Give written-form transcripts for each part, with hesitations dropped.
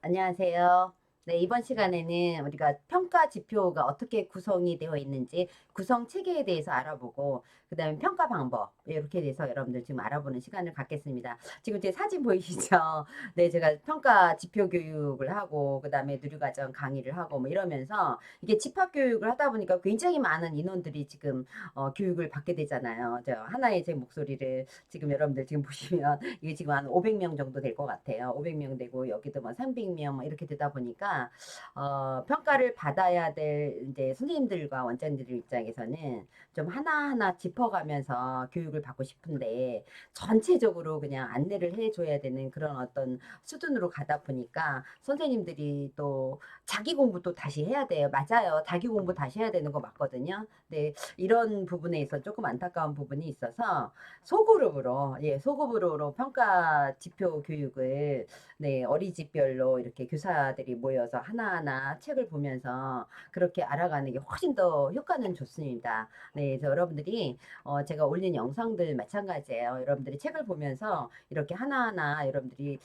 안녕하세요. 네, 이번 시간에는 우리가 평가 지표가 어떻게 구성이 되어 있는지 구성 체계에 대해서 알아보고, 그 다음에 평가 방법, 이렇게 돼서 여러분들 지금 알아보는 시간을 갖겠습니다. 지금 제 사진 보이시죠? 네, 제가 평가 지표 교육을 하고, 그 다음에 누리과정 강의를 하고, 뭐 이러면서 이게 집합 교육을 하다 보니까 굉장히 많은 인원들이 지금 교육을 받게 되잖아요. 저 하나의 제 목소리를 지금 여러분들 지금 보시면 이게 지금 한 500명 정도 될 것 같아요. 500명 되고 여기도 뭐 300명 뭐 이렇게 되다 보니까 평가를 받아야 될 이제 선생님들과 원장님들 입장에서는 좀 하나하나 짚어가면서 교육을 받고 싶은데 전체적으로 그냥 안내를 해줘야 되는 그런 어떤 수준으로 가다 보니까 선생님들이 또 자기 공부도 다시 해야 돼요. 맞아요. 자기 공부 다시 해야 되는 거 맞거든요. 네, 이런 부분에 있어 조금 안타까운 부분이 있어서 소그룹으로, 예, 소그룹으로 평가 지표 교육을, 네, 어린이집별로 이렇게 교사들이 모여서 하나하나 책을 보면서 그렇게 알아가는 게 훨씬 더 효과는 좋습니다. 네, 그래서 여러분들이, 제가 올린 영상들 마찬가지예요. 여러분들이 책을 보면서 이렇게 하나하나 여러분들이,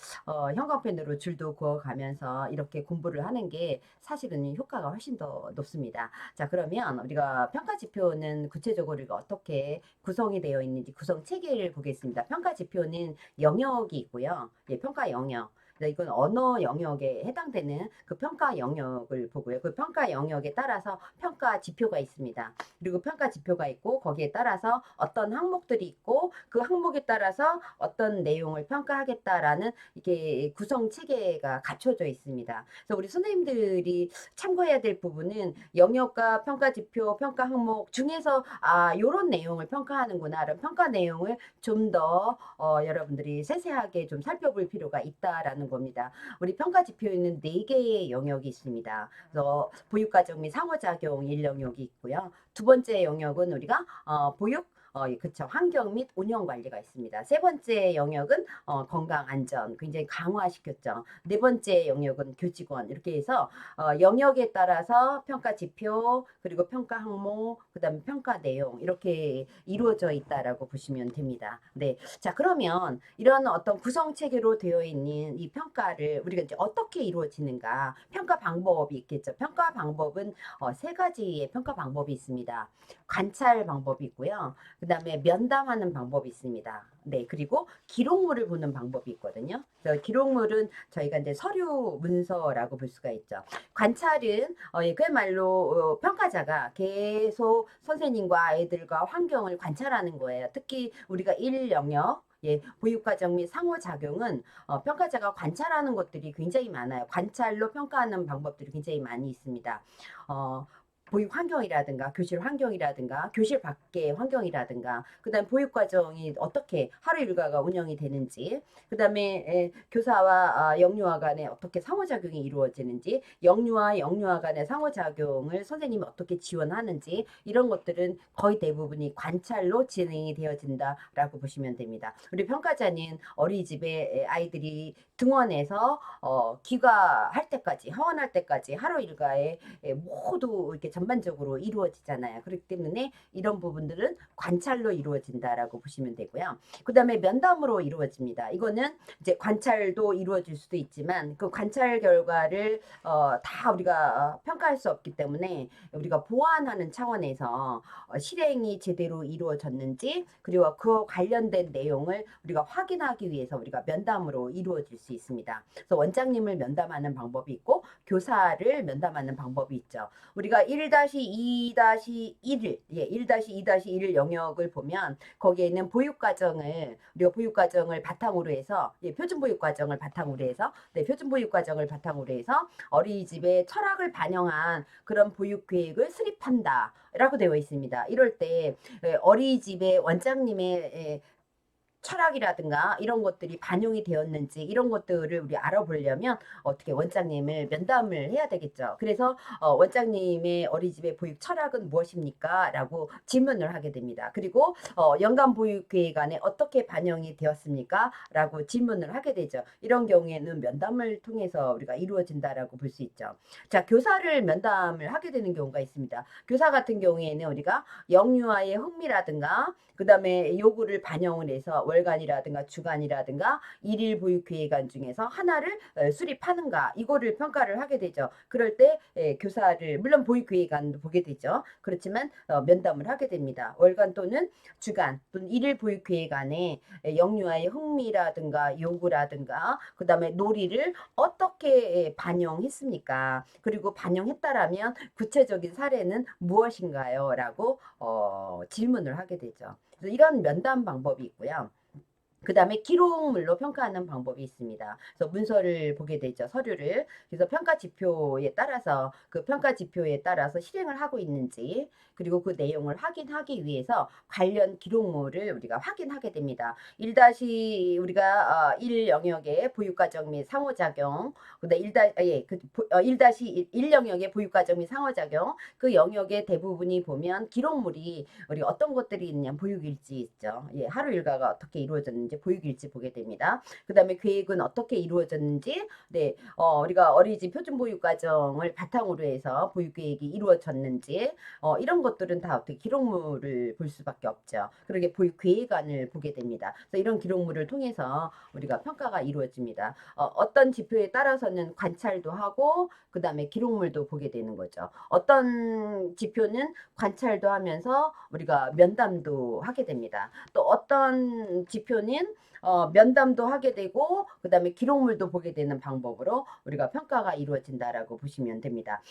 형광펜으로 줄도 그어가면서 이렇게 공부를 하는 게 사실은 효과가 훨씬 더 높습니다. 자, 그러면 우리가 평가 지표는 구체적으로 우리가 어떻게 구성이 되어 있는지 구성 체계를 보겠습니다. 평가 지표는 영역이 있고요. 예, 평가 영역. 이건 언어 영역에 해당되는 그 평가 영역을 보고요. 그 평가 영역에 따라서 평가 지표가 있습니다. 그리고 평가 지표가 있고 거기에 따라서 어떤 항목들이 있고 그 항목에 따라서 어떤 내용을 평가하겠다라는 이게 구성 체계가 갖춰져 있습니다. 그래서 우리 선생님들이 참고해야 될 부분은 영역과 평가 지표, 평가 항목 중에서 요런 내용을 평가하는구나. 이런 평가 내용을 좀 더 여러분들이 세세하게 좀 살펴볼 필요가 있다라는 겁니다. 우리 평가 지표에는 네 개의 영역이 있습니다. 그래서 보육과정 및 상호작용 1영역이 있고요. 두 번째 영역은 우리가 보육 그쵸. 환경 및 운영 관리가 있습니다. 세 번째 영역은 건강 안전 굉장히 강화시켰죠. 네 번째 영역은 교직원 이렇게 해서 영역에 따라서 평가 지표 그리고 평가 항목 그다음에 평가 내용 이렇게 이루어져 있다라고 보시면 됩니다. 네. 자, 그러면 이런 어떤 구성 체계로 되어 있는 이 평가를 우리가 이제 어떻게 이루어지는가? 평가 방법이 있겠죠. 평가 방법은 세 가지의 평가 방법이 있습니다. 관찰 방법이 있고요. 그다음에 면담하는 방법이 있습니다. 네, 그리고 기록물을 보는 방법이 있거든요. 그래서 기록물은 저희가 이제 서류 문서라고 볼 수가 있죠. 관찰은 예, 그야말로 평가자가 계속 선생님과 아이들과 환경을 관찰하는 거예요. 특히 우리가 일 영역 예, 보육과정 및 상호작용은 평가자가 관찰하는 것들이 굉장히 많아요. 관찰로 평가하는 방법들이 굉장히 많이 있습니다. 어, 보육 환경이라든가 교실 환경이라든가 교실 밖의 환경이라든가 그다음 보육 과정이 어떻게 하루 일과가 운영이 되는지 그다음에 교사와 영유아 간에 어떻게 상호작용이 이루어지는지 영유아 영유아 간의 상호작용을 선생님이 어떻게 지원하는지 이런 것들은 거의 대부분이 관찰로 진행이 되어진다라고 보시면 됩니다. 우리 평가자는 어린이집에 아이들이 등원해서 귀가할 때까지 하원할 때까지 하루 일과에 모두 이렇게 전반적으로 이루어지잖아요. 그렇기 때문에 이런 부분들은 관찰로 이루어진다라고 보시면 되고요. 그 다음에 면담으로 이루어집니다. 이거는 이제 관찰도 이루어질 수도 있지만 그 관찰 결과를 다 우리가 평가할 수 없기 때문에 우리가 보완하는 차원에서 실행이 제대로 이루어졌는지 그리고 그 관련된 내용을 우리가 확인하기 위해서 우리가 면담으로 이루어질 수 있습니다. 그래서 원장님을 면담하는 방법이 있고 교사를 면담하는 방법이 있죠. 우리가 1-2-1, 예, 1-2-1 영역을 보면 거기에는 보육과정을 우리가 보육과정을 바탕으로 해서 예, 표준보육과정을 바탕으로 해서 네, 표준보육과정을 바탕으로 해서 어린이집의 철학을 반영한 그런 보육계획을 수립한다. 라고 되어 있습니다. 이럴 때 어린이집의 원장님의 철학이라든가 이런 것들이 반영이 되었는지 이런 것들을 우리 알아보려면 어떻게 원장님을 면담을 해야 되겠죠. 그래서 원장님의 어린이집의 보육 철학은 무엇입니까? 라고 질문을 하게 됩니다. 그리고 연간 보육 계획 안에 어떻게 반영이 되었습니까? 라고 질문을 하게 되죠. 이런 경우에는 면담을 통해서 우리가 이루어진다라고 볼 수 있죠. 자, 교사를 면담을 하게 되는 경우가 있습니다. 교사 같은 경우에는 우리가 영유아의 흥미라든가 그 다음에 요구를 반영을 해서 월간이라든가 주간이라든가 일일 보육계획안 중에서 하나를 수립하는가 이거를 평가를 하게 되죠. 그럴 때 교사를 물론 보육계획안도 보게 되죠. 그렇지만 면담을 하게 됩니다. 월간 또는 주간 또는 일일 보육계획안에 영유아의 흥미라든가 요구라든가 그다음에 놀이를 어떻게 반영했습니까? 그리고 반영했다라면 구체적인 사례는 무엇인가요? 라고 질문을 하게 되죠. 그래서 이런 면담 방법이 있고요. 그 다음에 기록물로 평가하는 방법이 있습니다. 그래서 문서를 보게 되죠. 서류를. 그래서 평가 지표에 따라서 그 평가 지표에 따라서 실행을 하고 있는지 그리고 그 내용을 확인하기 위해서 관련 기록물을 우리가 확인하게 됩니다. 1 우리가 1 영역의 보육과정 및 상호작용 그다음 1 영역의 보육과정 및 상호작용 그 영역의 대부분이 보면 기록물이 우리 어떤 것들이 있냐 보육일지 있죠. 예, 하루 일과가 어떻게 이루어졌는지 보육일지 보게 됩니다. 그 다음에 계획은 어떻게 이루어졌는지 네, 우리가 어린이집 표준보육과정을 바탕으로 해서 보육계획이 이루어졌는지 이런 것들은 다 어떻게 기록물을 볼 수밖에 없죠. 그러게 보육계획안을 보게 됩니다. 그래서 이런 기록물을 통해서 우리가 평가가 이루어집니다. 어떤 지표에 따라서는 관찰도 하고 그 다음에 기록물도 보게 되는 거죠. 어떤 지표는 관찰도 하면서 우리가 면담도 하게 됩니다. 또 어떤 지표는 면담도 하게 되고 그다음에 기록물도 보게 되는 방법으로 우리가 평가가 이루어진다라고 보시면 됩니다.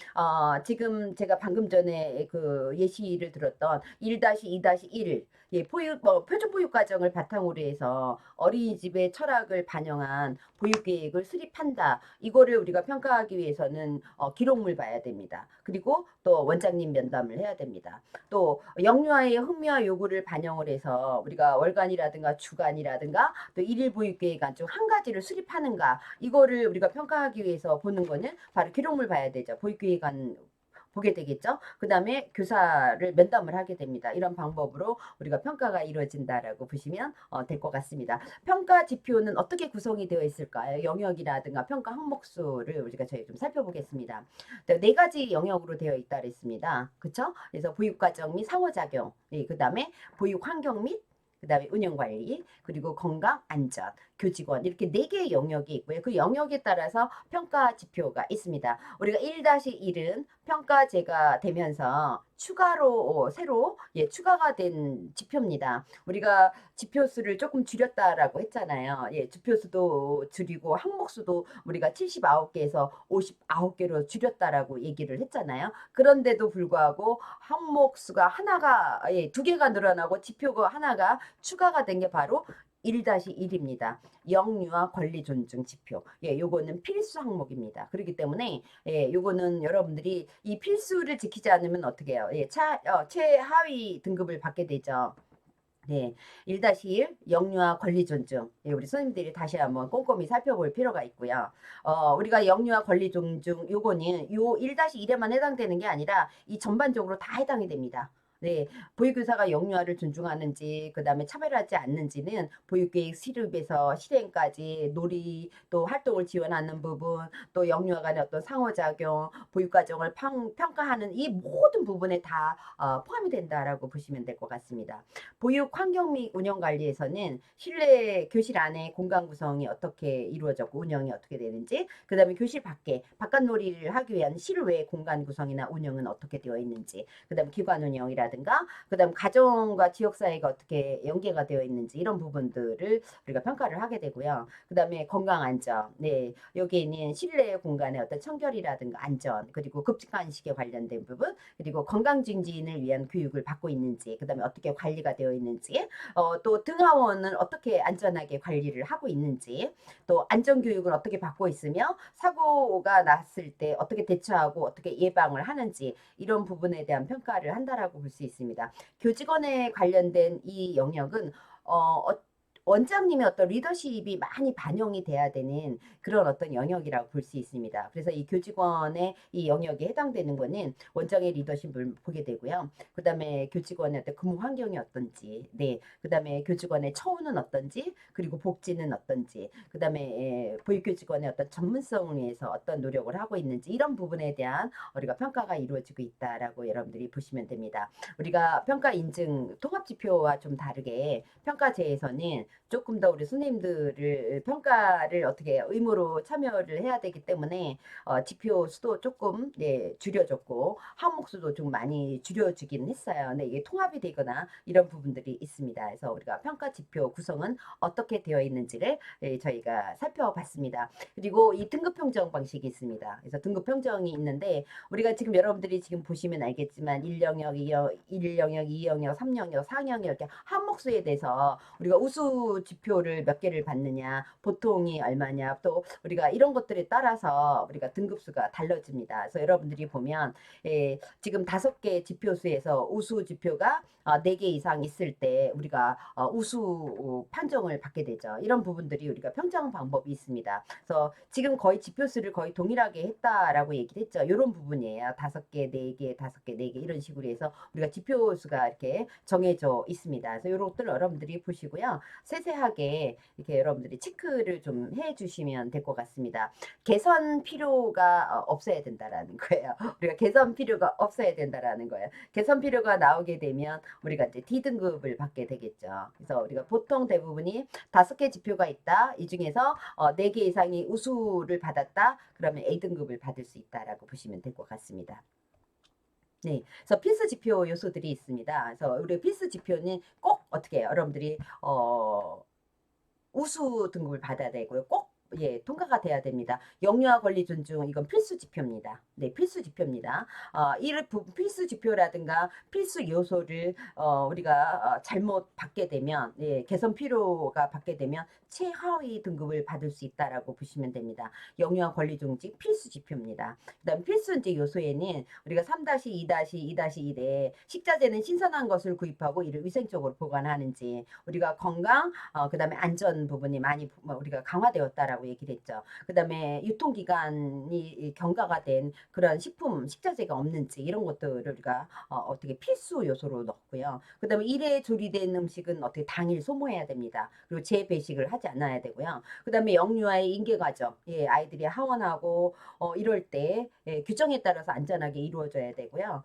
지금 제가 방금 전에 그 예시를 들었던 1-2-1 예, 표준보육 과정을 바탕으로 해서 어린이집의 철학을 반영한 보육계획을 수립한다. 이거를 우리가 평가하기 위해서는 기록물 봐야 됩니다. 그리고 또 원장님 면담을 해야 됩니다. 또 영유아의 흥미와 요구를 반영을 해서 우리가 월간이라든가 주간이라든가 또 일일 보육계획안 중 한 가지를 수립하는가 이거를 우리가 평가하기 위해서 보는 거는 바로 기록물 봐야 되죠. 보육계획안 보게 되겠죠. 그 다음에 교사를 면담을 하게 됩니다. 이런 방법으로 우리가 평가가 이루어진다라고 보시면 될 것 같습니다. 평가 지표는 어떻게 구성이 되어 있을까요? 영역이라든가 평가 항목수를 우리가 저희 좀 살펴보겠습니다. 네 가지 영역으로 되어 있다 그랬습니다. 그렇죠? 그래서 보육과정 및 상호작용, 네, 그 다음에 보육환경 및 그다음에 운영관리, 그리고 건강, 안전, 교직원 이렇게 4개의 영역이 있고요. 그 영역에 따라서 평가 지표가 있습니다. 우리가 1-1은 평가제가 되면서 추가로 새로 추가가 된 지표입니다. 우리가 지표수를 조금 줄였다라고 했잖아요. 예, 지표수도 줄이고 항목수도 우리가 79개에서 59개로 줄였다라고 얘기를 했잖아요. 그런데도 불구하고 항목수가 하나가 2개가 늘어나고 지표가 하나가 추가가 된 게 바로 1-1입니다. 영유아 권리 존중 지표. 예, 요거는 필수 항목입니다. 그렇기 때문에 예, 요거는 여러분들이 이 필수를 지키지 않으면 어떻게 해요? 예, 최하위 등급을 받게 되죠. 네, 1-1 영유아 권리 존중. 예, 우리 선생님들이 다시 한번 꼼꼼히 살펴볼 필요가 있고요. 우리가 영유아 권리 존중 요거는 요 1-1에만 해당되는 게 아니라 이 전반적으로 다 해당이 됩니다. 네, 보육교사가 영유아를 존중하는지 그다음에 차별하지 않는지는 보육계획 수립에서 실행까지 놀이 또 활동을 지원하는 부분 또 영유아 간의 어떤 상호작용 보육과정을 평가하는 이 모든 부분에 다 포함이 된다라고 보시면 될 것 같습니다. 보육 환경 및 운영 관리에서는 실내 교실 안에 공간 구성이 어떻게 이루어졌고 운영이 어떻게 되는지 그다음에 교실 밖에 바깥놀이를 하기 위한 실외 공간 구성이나 운영은 어떻게 되어 있는지 그다음 기관 운영이라든가 그다음 가정과 지역사회가 어떻게 연계가 되어 있는지 이런 부분들을 우리가 평가를 하게 되고요. 그다음에 건강 안전 네 여기에는 실내 공간의 어떤 청결이라든가 안전 그리고 급식간식에 관련된 부분 그리고 건강 증진을 위한 교육을 받고 있는지 그다음에 어떻게 관리가 되어 있는지 또 등하원은 어떻게 안전하게 관리를 하고 있는지 또 안전교육을 어떻게 받고 있으며 사고가 났을 때 어떻게 대처하고 어떻게 예방을 하는지 이런 부분에 대한 평가를 한다라고 볼 수 있습니다. 교직원에 관련된 이 영역은 원장님의 어떤 리더십이 많이 반영이 돼야 되는 그런 어떤 영역이라고 볼 수 있습니다. 그래서 이 교직원의 이 영역에 해당되는 거는 원장의 리더십을 보게 되고요. 그 다음에 교직원의 어떤 근무 환경이 어떤지, 네, 그 다음에 교직원의 처우는 어떤지, 그리고 복지는 어떤지, 그 다음에 보육교직원의 어떤 전문성을 위해서 어떤 노력을 하고 있는지 이런 부분에 대한 우리가 평가가 이루어지고 있다라고 여러분들이 보시면 됩니다. 우리가 평가 인증 통합지표와 좀 다르게 평가제에서는 조금 더 우리 선생님들을 평가를 어떻게 의무로 참여를 해야 되기 때문에 지표 수도 조금 줄여줬고 항목 수도 좀 많이 줄여주긴 했어요. 근데 이게 통합이 되거나 이런 부분들이 있습니다. 그래서 우리가 평가 지표 구성은 어떻게 되어 있는지를 저희가 살펴봤습니다. 그리고 이 등급 평정 방식이 있습니다. 그래서 등급 평정이 있는데 우리가 지금 여러분들이 지금 보시면 알겠지만 1영역, 1영역, 2영역, 3영역, 4영역 이렇게 항목수에 대해서 우리가 우수 지표를 몇 개를 받느냐, 보통이 얼마냐, 또 우리가 이런 것들에 따라서 우리가 등급수가 달라집니다. 그래서 여러분들이 보면 지금 5개 지표수에서 우수 지표가 4개 이상 있을 때 우리가 우수 판정을 받게 되죠. 이런 부분들이 우리가 평정 방법이 있습니다. 그래서 지금 거의 지표수를 거의 동일하게 했다라고 얘기를 했죠. 이런 부분이에요. 5개, 4개, 5개, 4개 이런 식으로 해서 우리가 지표수가 이렇게 정해져 있습니다. 그래서 이런 것들 여러분들이 보시고요. 세세하게 이렇게 여러분들이 체크를 좀 해주시면 될 것 같습니다. 개선 필요가 없어야 된다라는 거예요. 우리가 개선 필요가 없어야 된다라는 거예요. 개선 필요가 나오게 되면 우리가 이제 D등급을 받게 되겠죠. 그래서 우리가 보통 대부분이 5개 지표가 있다. 이 중에서 4개 이상이 우수를 받았다. 그러면 A등급을 받을 수 있다라고 보시면 될 것 같습니다. 네, 그래서 필수 지표 요소들이 있습니다. 그래서 우리 필수 지표는 꼭 어떻게 해요? 여러분들이 우수 등급을 받아야 되고요. 꼭 통과가 돼야 됩니다. 영유아 권리 존중 이건 필수 지표입니다. 네, 필수 지표입니다. 필수 지표라든가 필수 요소를 우리가 잘못 받게 되면 개선 필요가 받게 되면 최하위 등급을 받을 수 있다라고 보시면 됩니다. 영유아 권리 존중 필수 지표입니다. 그다음 필수 이제 요소에는 우리가 3-2-2-2-1에 식자재는 신선한 것을 구입하고 이를 위생적으로 보관하는지 우리가 건강 그다음에 안전 부분이 많이 우리가 강화되었다라고 얘기를 했죠. 그다음에 유통기간이 경과가 된 그런 식자재가 없는지 이런 것들을 우리가 어떻게 필수 요소로 넣고요. 그다음에 일회 조리된 음식은 어떻게 당일 소모해야 됩니다. 그리고 재배식을 하지 않아야 되고요. 그다음에 영유아의 인계 과정, 아이들이 하원하고 이럴 때 규정에 따라서 안전하게 이루어져야 되고요.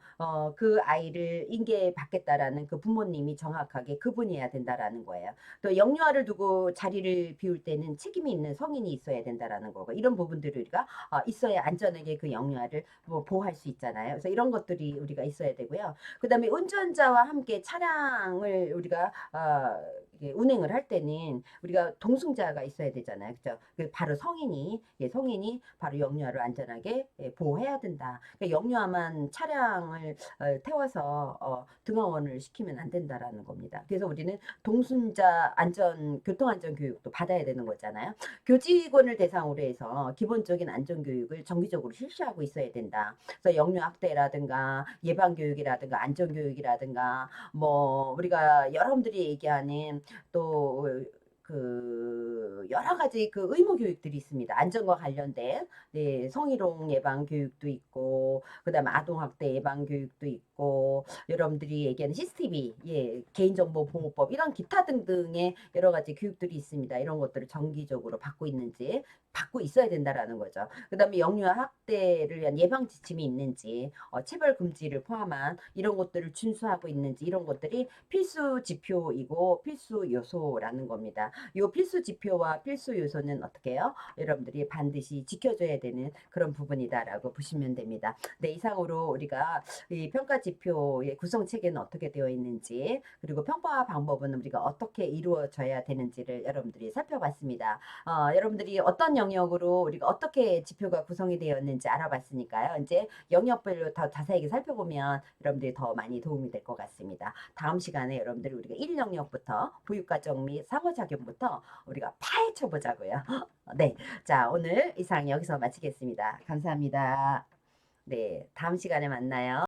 그 아이를 인계 받겠다라는 그 부모님이 정확하게 구분해야 된다라는 거예요. 또 영유아를 두고 자리를 비울 때는 책임이 있는 성인이 있어야 된다라는 거고 이런 부분들을 우리가 있어야 안전하게 그 영유아를 보호할 수 있잖아요. 그래서 이런 것들이 우리가 있어야 되고요. 그다음에 운전자와 함께 차량을 우리가 운행을 할 때는 우리가 동승자가 있어야 되잖아요. 그죠? 바로 성인이 바로 영유아를 안전하게 보호해야 된다. 그러니까 영유아만 차량을 태워서 등하원을 시키면 안 된다라는 겁니다. 그래서 우리는 동승자 교통안전 교육도 받아야 되는 거잖아요. 교직원을 대상으로 해서 기본적인 안전교육을 정기적으로 실시하고 있어야 된다. 그래서 영유학대라든가 예방교육이라든가 안전교육이라든가 뭐 우리가 여러분들이 얘기하는 또 여러 가지 그 의무 교육들이 있습니다. 안전과 관련된 성희롱 예방 교육도 있고 그다음에 아동 학대 예방 교육도 있고 여러분들이 얘기하는 CCTV 개인정보 보호법 이런 기타 등등의 여러 가지 교육들이 있습니다. 이런 것들을 정기적으로 받고 있는지 받고 있어야 된다라는 거죠. 그다음에 영유아 학대를 위한 예방 지침이 있는지 체벌 금지를 포함한 이런 것들을 준수하고 있는지 이런 것들이 필수 지표이고 필수 요소라는 겁니다. 이 필수 지표와 필수 요소는 어떻게 해요? 여러분들이 반드시 지켜줘야 되는 그런 부분이다라고 보시면 됩니다. 네, 이상으로 우리가 이 평가 지표의 구성 체계는 어떻게 되어 있는지 그리고 평가 방법은 우리가 어떻게 이루어져야 되는지를 여러분들이 살펴봤습니다. 여러분들이 어떤 영역으로 우리가 어떻게 지표가 구성이 되었는지 알아봤으니까요. 이제 영역별로 더 자세하게 살펴보면 여러분들이 더 많이 도움이 될 것 같습니다. 다음 시간에 여러분들이 우리가 1영역부터 보육과정 및 상호작용부터 우리가 파헤쳐 보자고요. 네. 자, 오늘 이상 여기서 마치겠습니다. 감사합니다. 네. 다음 시간에 만나요.